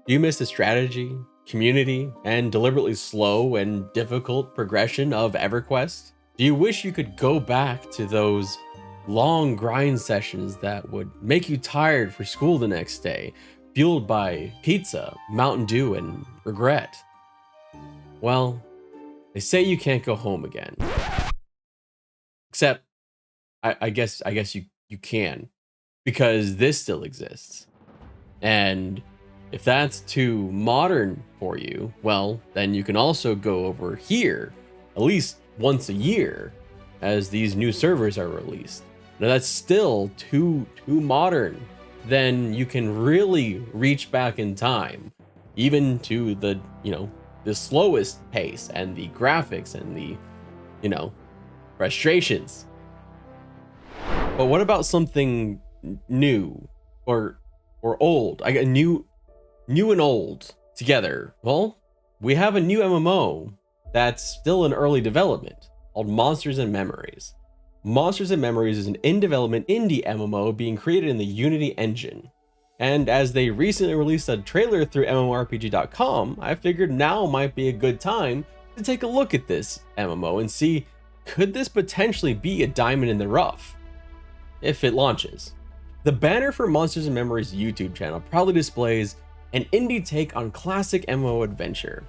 Do you miss the strategy, community, and deliberately slow and difficult progression of EverQuest? Do you wish you could go back to those long grind sessions that would make you tired for school the next day, fueled by pizza, Mountain Dew, and regret? Well, they say you can't go home again. Except, I guess you can, because this still exists. And if that's too modern for you, well, then you can also go over here at least once a year as these new servers are released. Now that's still too modern. Then you can really reach back in time, even to the, the slowest pace and the graphics and the, frustrations. But what about something new or old? I got new and old together. Well, we have a new MMO that's still in early development called Monsters and Memories. Monsters and Memories is an in-development indie MMO being created in the Unity engine. And as they recently released a trailer through MMORPG.com, I figured now might be a good time to take a look at this MMO and see, could this potentially be a diamond in the rough if it launches? The banner for Monsters and Memories YouTube channel proudly displays an indie take on classic MMO adventure.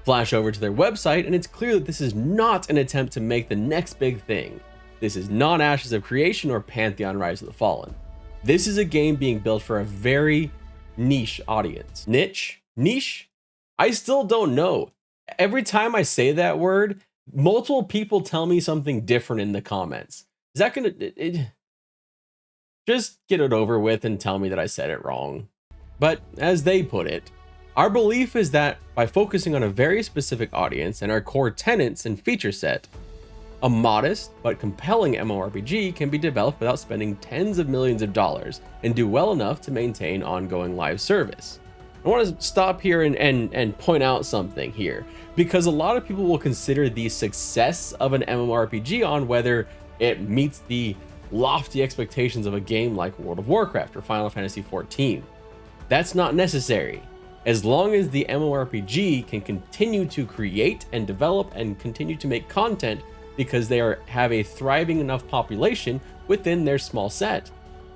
Flash over to their website and it's clear that this is not an attempt to make the next big thing. This is not Ashes of Creation or Pantheon Rise of the Fallen. This is a game being built for a very niche audience. Niche? I still don't know. Every time I say that word, multiple people tell me something different in the comments. Is that gonna... just get it over with and tell me that I said it wrong. But as they put it, our belief is that by focusing on a very specific audience and our core tenets and feature set, a modest but compelling MMORPG can be developed without spending tens of millions of dollars and do well enough to maintain ongoing live service. I want to stop here and point out something here, because a lot of people will consider the success of an MMORPG on whether it meets the lofty expectations of a game like World of Warcraft or Final Fantasy XIV. That's not necessary. As long as the MMORPG can continue to create and develop and continue to make content because they have a thriving enough population within their small set,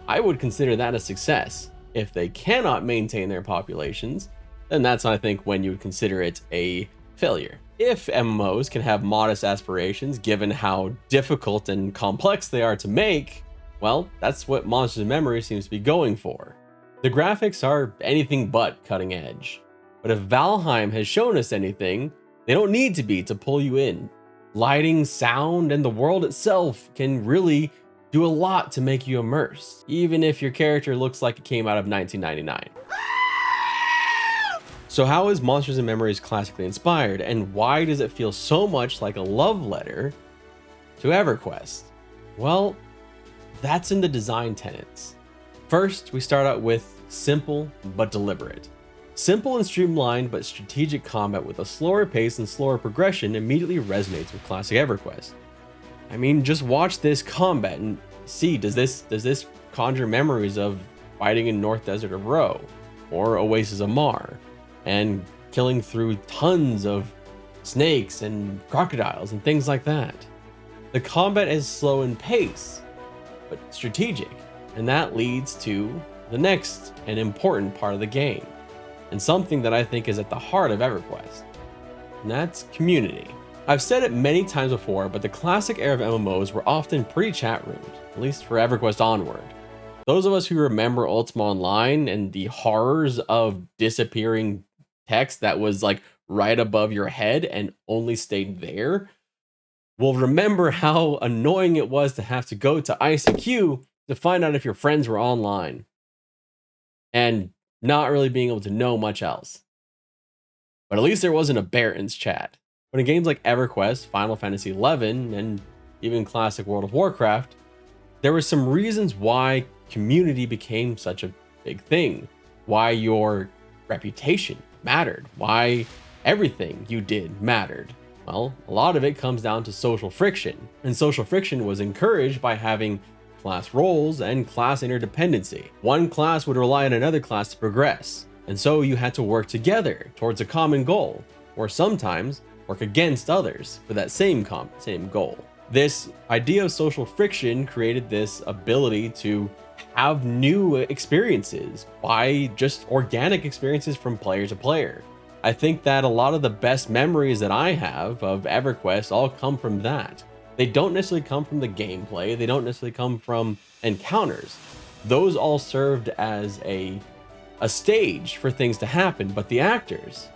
I would consider that a success. If they cannot maintain their populations, then that's, I think, when you would consider it a failure. If MMOs can have modest aspirations given how difficult and complex they are to make, well, that's what Monsters and Memories seems to be going for. The graphics are anything but cutting edge. But if Valheim has shown us anything, they don't need to be to pull you in. Lighting, sound, and the world itself can really do a lot to make you immersed, even if your character looks like it came out of 1999. So how is Monsters and Memories classically inspired, and why does it feel so much like a love letter to EverQuest? Well, that's in the design tenets. First, we start out with simple but deliberate. Simple and streamlined but strategic combat with a slower pace and slower progression immediately resonates with Classic Everquest. I mean, just watch this combat and see, does this conjure memories of fighting in North Desert of Ro or Oasis of Mar and killing through tons of snakes and crocodiles and things like that? The combat is slow in pace, but strategic, and that leads to the next and important part of the game, and something that I think is at the heart of EverQuest, and that's community. I've said it many times before, but the classic era of MMOs were often pretty chat roomed, at least for EverQuest onward. Those of us who remember Ultima Online and the horrors of disappearing text that was like right above your head and only stayed there will remember how annoying it was to have to go to ICQ to find out if your friends were online and not really being able to know much else. But at least there wasn't a Barron's chat. But in games like EverQuest, Final Fantasy XI, and even classic World of Warcraft, there were some reasons why community became such a big thing, why your reputation mattered, why everything you did mattered. Well, a lot of it comes down to social friction, and social friction was encouraged by having class roles and class interdependency. One class would rely on another class to progress. And so you had to work together towards a common goal, or sometimes work against others for that same goal. This idea of social friction created this ability to have new experiences by just organic experiences from player to player. I think that a lot of the best memories that I have of EverQuest all come from that. They don't necessarily come from the gameplay, they don't necessarily come from encounters. Those all served as a stage for things to happen, but the actors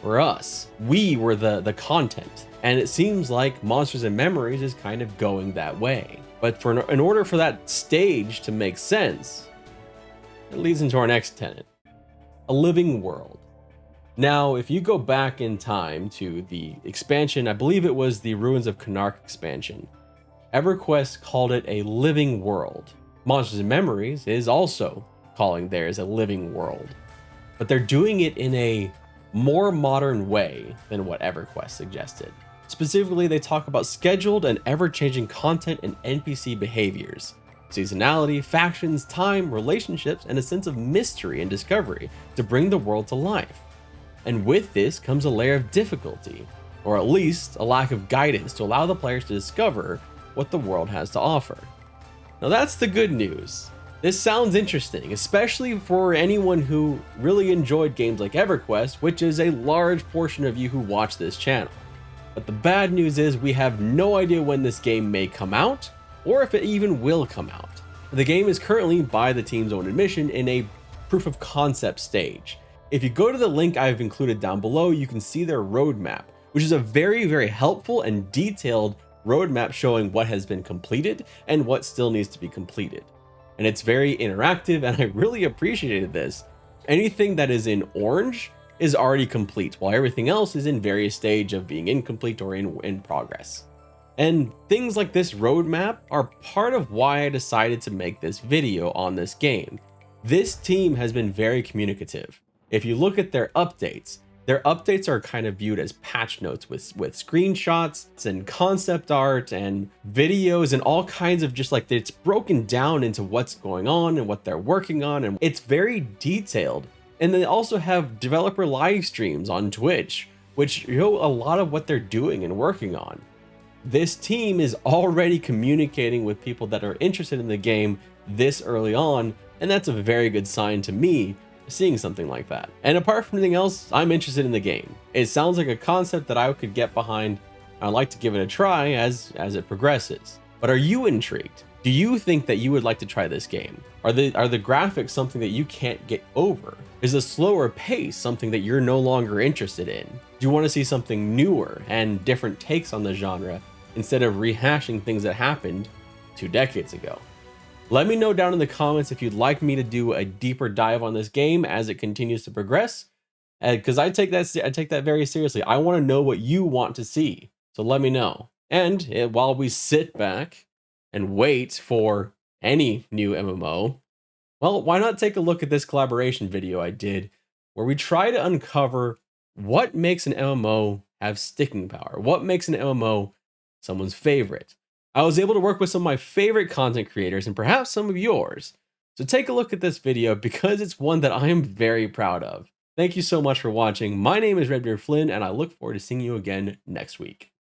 were us. We were the content. And it seems like Monsters and Memories is kind of going that way. But in order for that stage to make sense, it leads into our next tenet, a living world. Now, if you go back in time to the expansion, I believe it was the Ruins of Canark expansion, EverQuest called it a living world. Monsters and Memories is also calling theirs a living world, but they're doing it in a more modern way than what EverQuest suggested. Specifically, they talk about scheduled and ever-changing content and NPC behaviors, seasonality, factions, time, relationships, and a sense of mystery and discovery to bring the world to life. And with this comes a layer of difficulty, or at least a lack of guidance to allow the players to discover what the world has to offer. Now that's the good news. This sounds interesting, especially for anyone who really enjoyed games like EverQuest, which is a large portion of you who watch this channel. But the bad news is we have no idea when this game may come out, or if it even will come out. The game is currently, by the team's own admission, in a proof of concept stage. If you go to the link I've included down below, you can see their roadmap, which is a very, very helpful and detailed roadmap showing what has been completed and what still needs to be completed. And it's very interactive, and I really appreciated this. Anything that is in orange is already complete, while everything else is in various stage of being incomplete or in progress. And things like this roadmap are part of why I decided to make this video on this game. This team has been very communicative. If you look at their updates are kind of viewed as patch notes with screenshots and concept art and videos and all kinds of just like, it's broken down into what's going on and what they're working on, and it's very detailed. And they also have developer live streams on Twitch, which show a lot of what they're doing and working on. This team is already communicating with people that are interested in the game this early on, and that's a very good sign to me, seeing something like that. And apart from anything else, I'm interested in the game. It sounds like a concept that I could get behind. I'd like to give it a try as it progresses. But are you intrigued? Do you think that you would like to try this game? Are the graphics something that you can't get over? Is a slower pace something that you're no longer interested in? Do you want to see something newer and different takes on the genre instead of rehashing things that happened 2 decades ago? Let me know down in the comments if you'd like me to do a deeper dive on this game as it continues to progress, because I take that very seriously. I want to know what you want to see, so let me know. And while we sit back and wait for any new MMO, well, why not take a look at this collaboration video I did where we try to uncover what makes an MMO have sticking power, what makes an MMO someone's favorite. I was able to work with some of my favorite content creators and perhaps some of yours. So take a look at this video because it's one that I am very proud of. Thank you so much for watching. My name is Redbeard Flynn, and I look forward to seeing you again next week.